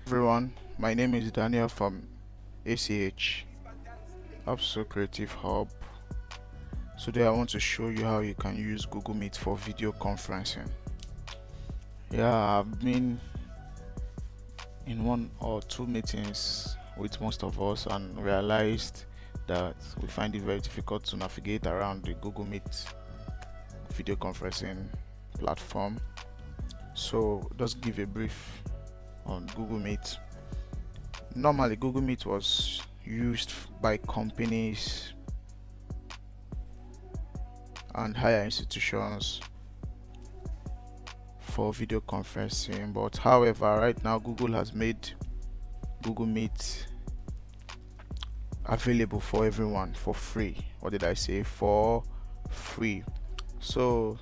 Everyone, my name is Daniel from ACH Absu Creative Hub. Today I want to show you how you can use Google Meet for video conferencing. I've been in one or two meetings with most of us and realized that we find it very difficult to navigate around the Google Meet video conferencing platform. So just give a brief on Google Meet. Normally Google Meet was used by companies and higher institutions for video conferencing, but however right now Google has made Google Meet available for everyone for free. What did I say? For free. So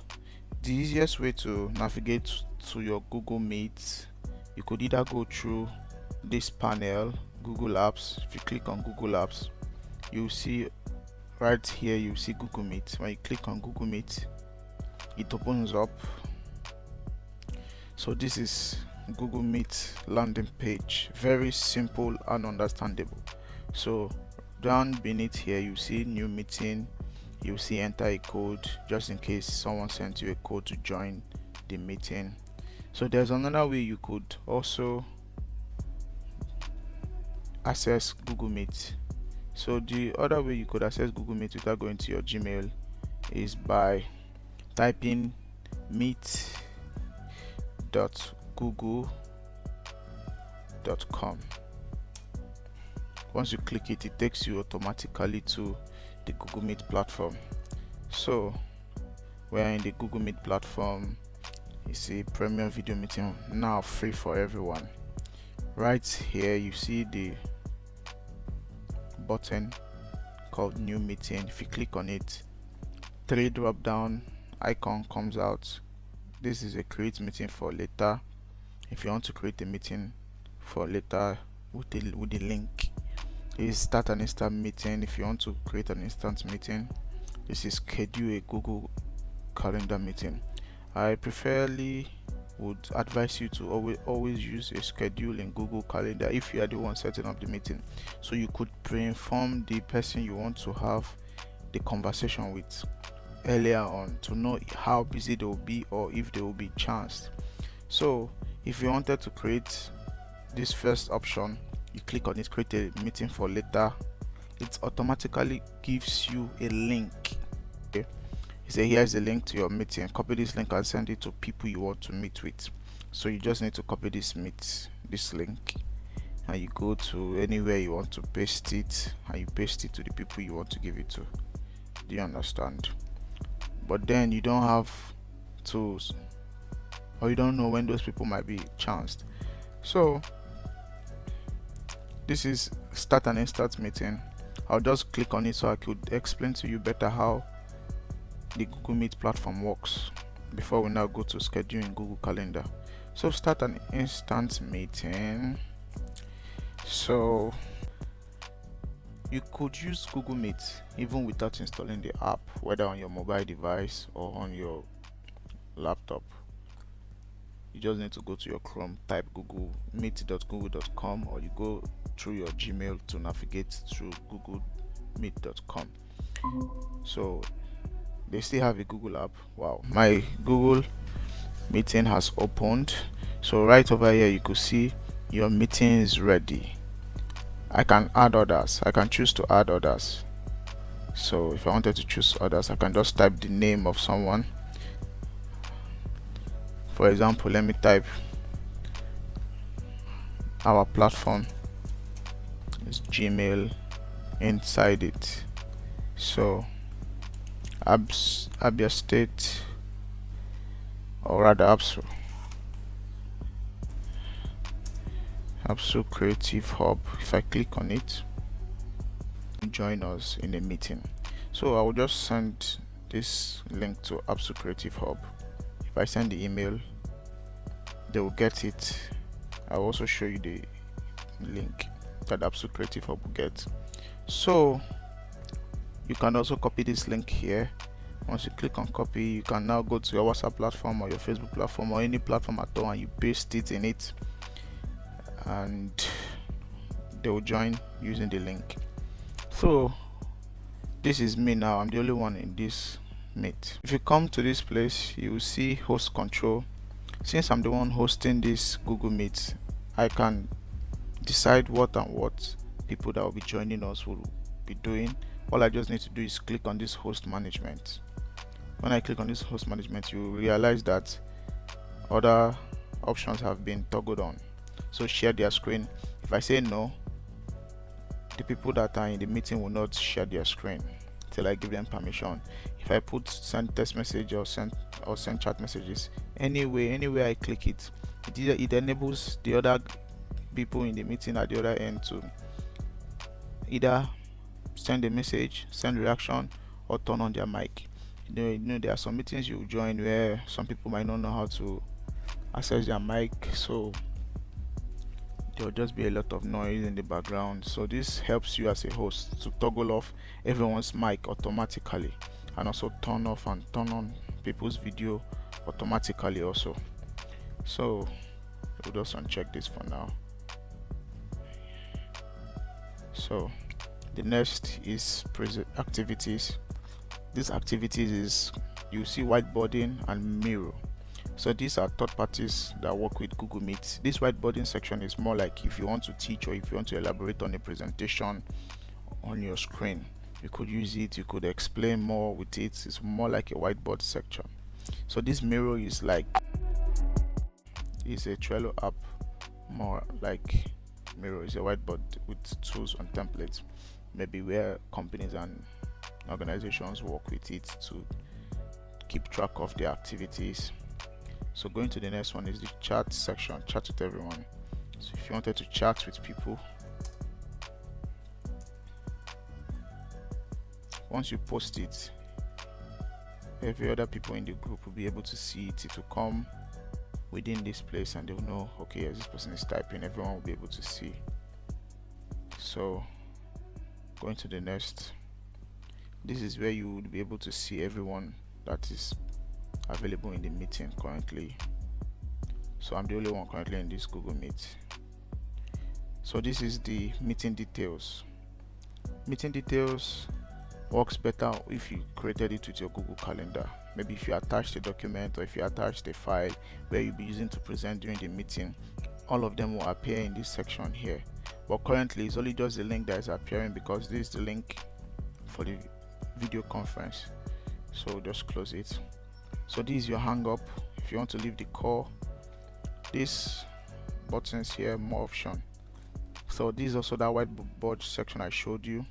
the easiest way to navigate to your Google Meet, you could either go through this panel, Google Apps. If you click on Google Apps, you'll see right here, you see Google Meet. When you click on Google Meet, it opens up. So this is Google Meet landing page, very simple and understandable. So down beneath here, you see new meeting, you see enter a code, just in case someone sent you a code to join the meeting. So there's another way you could also access Google Meet. So the other way you could access Google Meet without going to your Gmail is by typing meet.google.com. Once you click it, it takes you automatically to the Google Meet platform. So we're in the Google Meet platform. You see premium video meeting now free for everyone. Right here you see the button called new meeting. If you click on it, 3 drop down icon comes out. This is a create meeting for later. If you want to create a meeting for later with the link, is start an instant meeting. If you want to create an instant meeting, this is schedule a Google calendar meeting. I preferably would advise you to always use a schedule in Google Calendar if you are the one setting up the meeting, so you could pre-inform the person you want to have the conversation with earlier on to know how busy they will be or if they will be chanced. So if you wanted to create this first option, you click on it, create a meeting for later. It automatically gives you a link. Okay, you say here's the link to your meeting, copy this link and send it to people you want to meet with. So you just need to copy this link and you go to anywhere you want to paste it and you paste it to the people you want to give it to. Do you understand? But then you don't have tools, or you don't know when those people might be chanced. So this is start an instant meeting. I'll just click on it so I could explain to you better how the Google Meet platform works before we now go to scheduling Google Calendar. So start an instant meeting. So you could use Google Meet even without installing the app, whether on your mobile device or on your laptop. You just need to go to your Chrome, type Google meet.google.com, or you go through your Gmail to navigate through googlemeet.com. So they still have a Google app. Wow, my Google meeting has opened. So right over here you could see your meeting is ready. I can add others. I can choose to add others. So if I wanted to choose others, I can just type the name of someone. For example, let me type our platform is Gmail inside it. So Abia State, or rather Absu Creative Hub. If I click on it, join us in a meeting. So I will just send this link to Absu Creative Hub. If I send the email, they will get it. I'll also show you the link that Absu Creative Hub will get. So you can also copy this link here. Once you click on copy, you can now go to your WhatsApp platform or your Facebook platform or any platform at all and you paste it in it. and they will join using the link. So this is me now. I'm the only one in this meet. If you come to this place, you will see host control. Since I'm the one hosting this Google Meet, I can decide what people that will be joining us will be doing. All I just need to do is click on this host management. When I click on this host management, you realize that other options have been toggled on. So share their screen. If I say no, the people that are in the meeting will not share their screen till I give them permission. If I put send text message or send chat messages, anywhere I click it, it enables the other people in the meeting at the other end to either send a message, send reaction, or turn on their mic. You know there are some meetings you join where some people might not know how to access their mic, so there'll just be a lot of noise in the background. So this helps you as a host to toggle off everyone's mic automatically, and also turn off and turn on people's video automatically also. So we'll just uncheck this for now. So the next is activities. These activities is, you see, whiteboarding and Miro. So these are third parties that work with Google Meet. This whiteboarding section is more like if you want to teach or if you want to elaborate on a presentation on your screen, you could use it, you could explain more with it. It's more like a whiteboard section. So this Miro is a Trello app, more like Miro is a whiteboard with tools and templates, maybe where companies and organizations work with it to keep track of their activities. So going to the next one is the chat section, chat with everyone. So if you wanted to chat with people, once you post it, every other people in the group will be able to see it. It will come within this place and they'll know, okay, as this person is typing, everyone will be able to see. So going to the next, this is where you would be able to see everyone that is available in the meeting currently. So I'm the only one currently in this Google Meet. So this is the meeting details. Meeting details works better if you created it with your Google Calendar. Maybe if you attached a document or if you attached a file where you'll be using to present during the meeting, all of them will appear in this section here. But currently it's only just the link that is appearing because this is the link for the video conference. So just close it. So this is your hang up. If you want to leave the call, this buttons here, more option. So this is also that whiteboard section I showed you.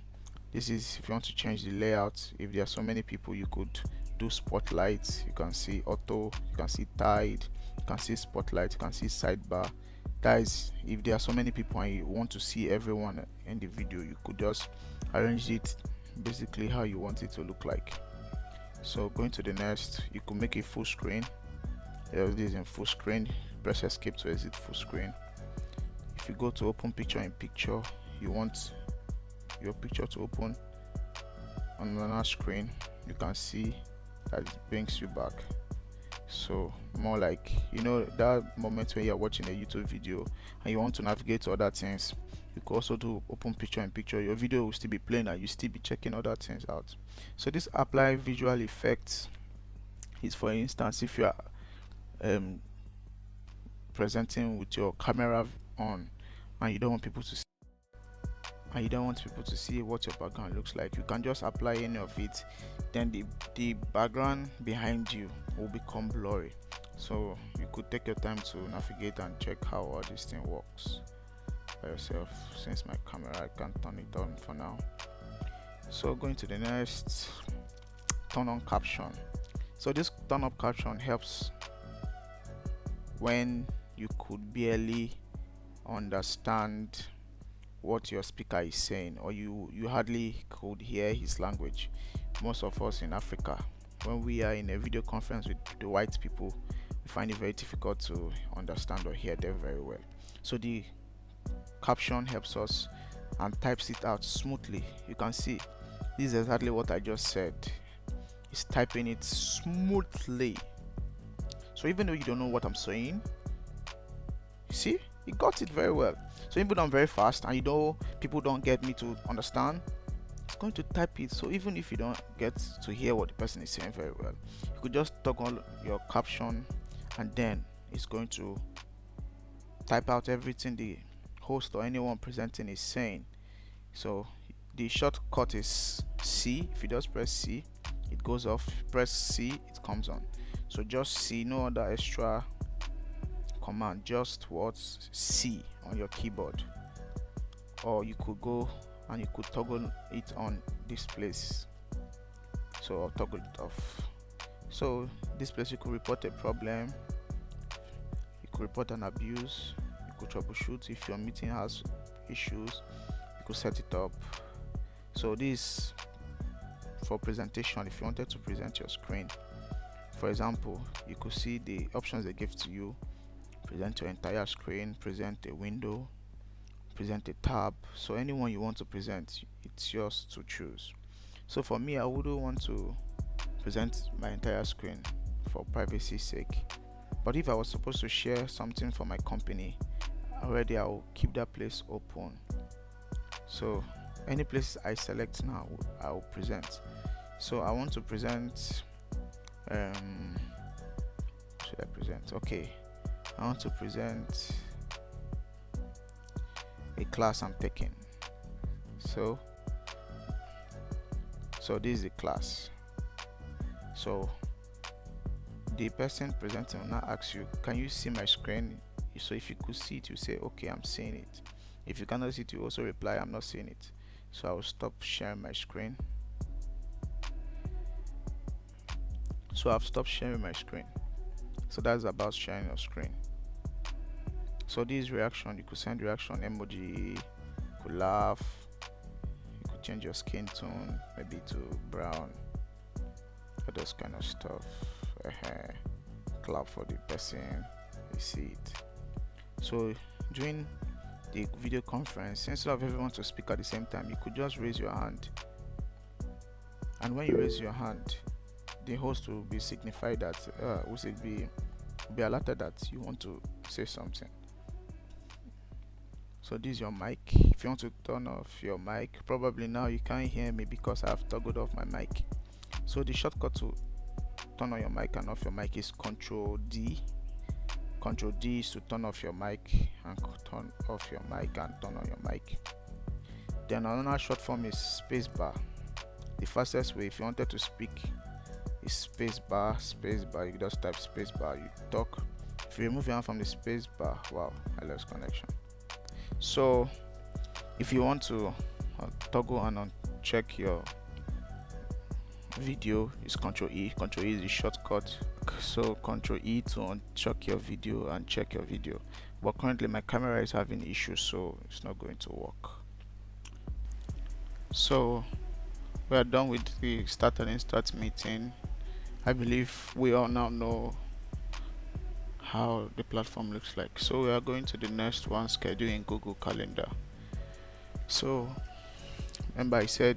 This is if you want to change the layout. If there are so many people, you could do spotlights. You can see auto, you can see tide, you can see spotlight, you can see sidebar. That is, if there are so many people and you want to see everyone in the video, you could just arrange it basically how you want it to look like. So going to the next, you could make it full screen. This is in full screen. Press escape to exit full screen. If you go to open picture in picture, you want your picture to open on another screen, you can see that it brings you back. So more like, you know, that moment when you're watching a YouTube video and you want to navigate to other things, you could also do open picture in picture. Your video will still be playing and you still be checking other things out. So this apply visual effects is, for instance, if you are presenting with your camera on and you don't want people to see what your background looks like, you can just apply any of it, then the background behind you will become blurry. So you could take your time to navigate and check how all this thing works by yourself. Since my camera, I can't turn it on for now. So going to the next, turn on caption. So this turn up caption helps when you could barely understand what your speaker is saying, or you hardly could hear his language. Most of us in Africa, when we are in a video conference with the white people, we find it very difficult to understand or hear them very well. So the caption helps us and types it out smoothly. You can see this is exactly what I just said. It's typing it smoothly. So even though you don't know what I'm saying, you see, He got it very well. So even though I'm very fast and people don't get me to understand, it's going to type it. So even if you don't get to hear what the person is saying very well, you could just toggle your caption and then it's going to type out everything the host or anyone presenting is saying. So the shortcut is C. If you just press C, it goes off. Press C, it comes on. So just C, no other extra command, just what's C on your keyboard. Or you could go and you could toggle it on this place. So I'll toggle it off. So this place you could report a problem, you could report an abuse, you could troubleshoot if your meeting has issues, you could set it up. So this for presentation. If you wanted to present your screen, for example, you could see the options they give to you: present your entire screen, present a window, present a tab. So anyone you want to present, it's yours to choose. So for me, I wouldn't want to present my entire screen for privacy's sake, but if I was supposed to share something for my company already, I'll keep that place open. So any place I select now, I'll present. So I want to present should I present? Okay, I want to present a class I'm taking. So this is the class. So the person presenting will now ask you, can you see my screen? So if you could see it, you say, okay, I'm seeing it. If you cannot see it, you also reply, I'm not seeing it. So I will stop sharing my screen. So I've stopped sharing my screen. So that's about sharing your screen. So this reaction, you could send reaction emoji, you could laugh, you could change your skin tone maybe to brown, all those kind of stuff. Clap for the person, you see it. So during the video conference, instead of everyone to speak at the same time, you could just raise your hand, and when you raise your hand, the host will be signified that will be alerted that you want to say something. So this is your mic. If you want to turn off your mic, probably now you can't hear me because I have toggled off my mic. So the shortcut to turn on your mic and off your mic is Control D. Control D is to turn off your mic and turn off your mic and turn on your mic. Then another short form is spacebar. The fastest way, if you wanted to speak, is spacebar. You just type spacebar, you talk. If you remove your hand from the spacebar, wow, I lost connection. So if you want to toggle and uncheck your video, is Control E. Control E is the shortcut. So Control E to uncheck your video and check your video. But currently my camera is having issues, so it's not going to work. So we are done with the start and start meeting. I believe we all now know how the platform looks like. So we are going to the next one, scheduling Google Calendar. So remember I said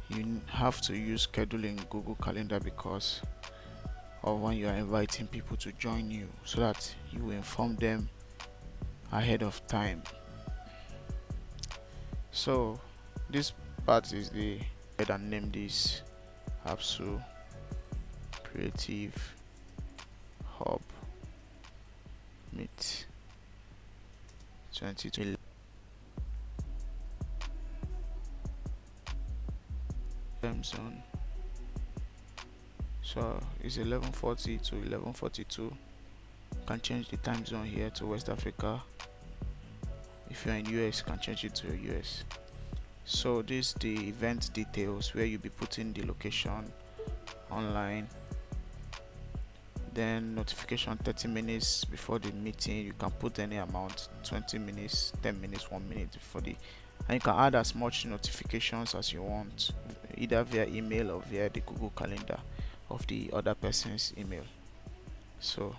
you have to use scheduling Google Calendar because of when you are inviting people to join you, so that you will inform them ahead of time. So this part is the head and name this Absu Creative Hub Meet 2020 time zone. So it's 11:40 to 11:42. You can change the time zone here to West Africa. If you're in US, you can change it to US. So this is the event details where you'll be putting the location online. Then notification 30 minutes before the meeting. You can put any amount, 20 minutes, 10 minutes, 1 minute before the, and you can add as much notifications as you want, either via email or via the Google Calendar of the other person's email. So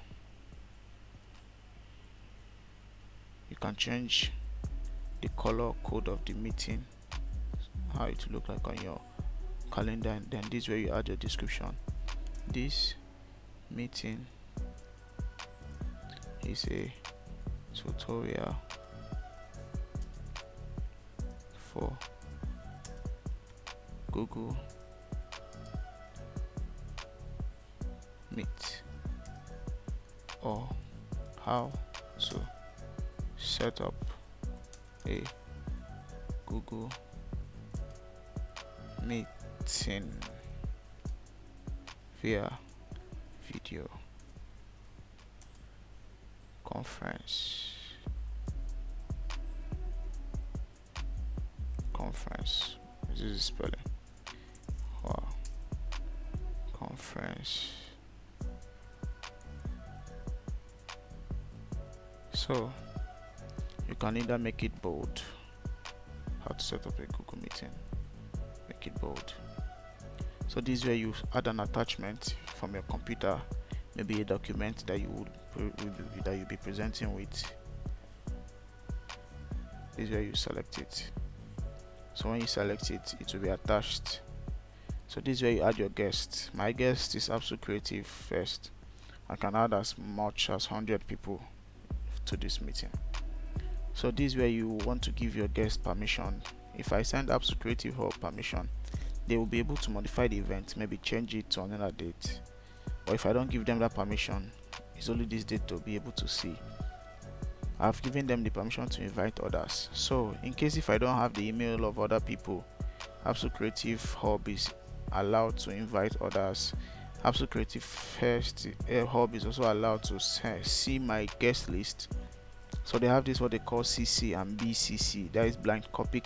you can change the color code of the meeting, how it look like on your calendar, and then this is where you add your description. This meeting is a tutorial for Google Meet, or how to set up a Google Meeting via video conference. This is spelling. Wow. Conference. So you can either make it bold. How to set up a Google Meeting. Make it bold. So this is where you add an attachment from your computer, maybe a document that you'll be presenting with. This is where you select it. So when you select it, it will be attached. So this is where you add your guest. My guest is Absu Creative first. I can add as much as 100 people to this meeting. So this is where you want to give your guest permission. If I send Absu Creative Hub permission, they will be able to modify the event, maybe change it to another date. Or if I don't give them that permission, it's only this date to be able to see. I've given them the permission to invite others. So in case if I don't have the email of other people, Absu Creative Hub is allowed to invite others. Absu Creative Hub is also allowed to see my guest list. So they have this what they call CC and BCC, that is blind copy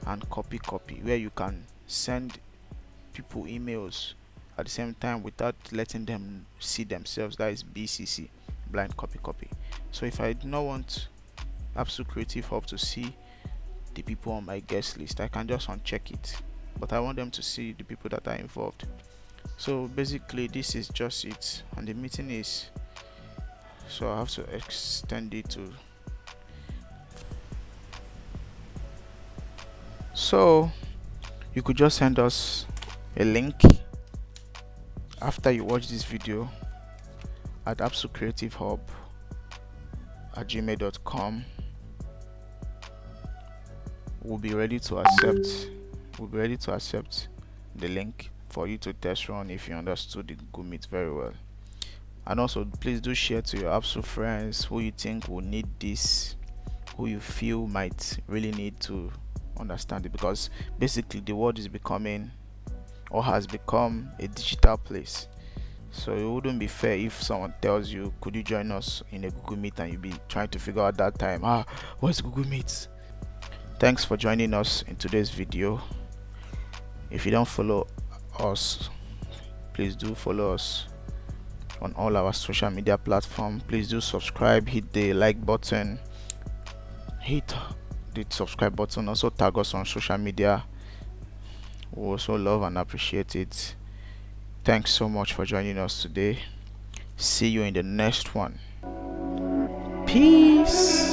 and copy, where you can send people emails at the same time without letting them see themselves. That is BCC, blind copy. So if I do not want Absu Creative Hub to see the people on my guest list, I can just uncheck it, but I want them to see the people that are involved. So basically this is just it, and the meeting is, so I have to extend it to, so you could just send us a link after you watch this video at absucreativehub@gmail.com. We'll be ready to accept the link for you to test run if you understood the Google Meet very well. And also please do share to your Absu friends who you think will need this, who you feel might really need to understand it, because basically the world is becoming or has become a digital place. So it wouldn't be fair if someone tells you, could you join us in a Google Meet, and you'll be trying to figure out that time, what's Google Meet? Thanks for joining us in today's video. If you don't follow us, please do follow us on all our social media platforms. Please do subscribe, hit the like button, hit the subscribe button, also tag us on social media. We also love and appreciate it. Thanks so much for joining us today. See you in the next one. Peace.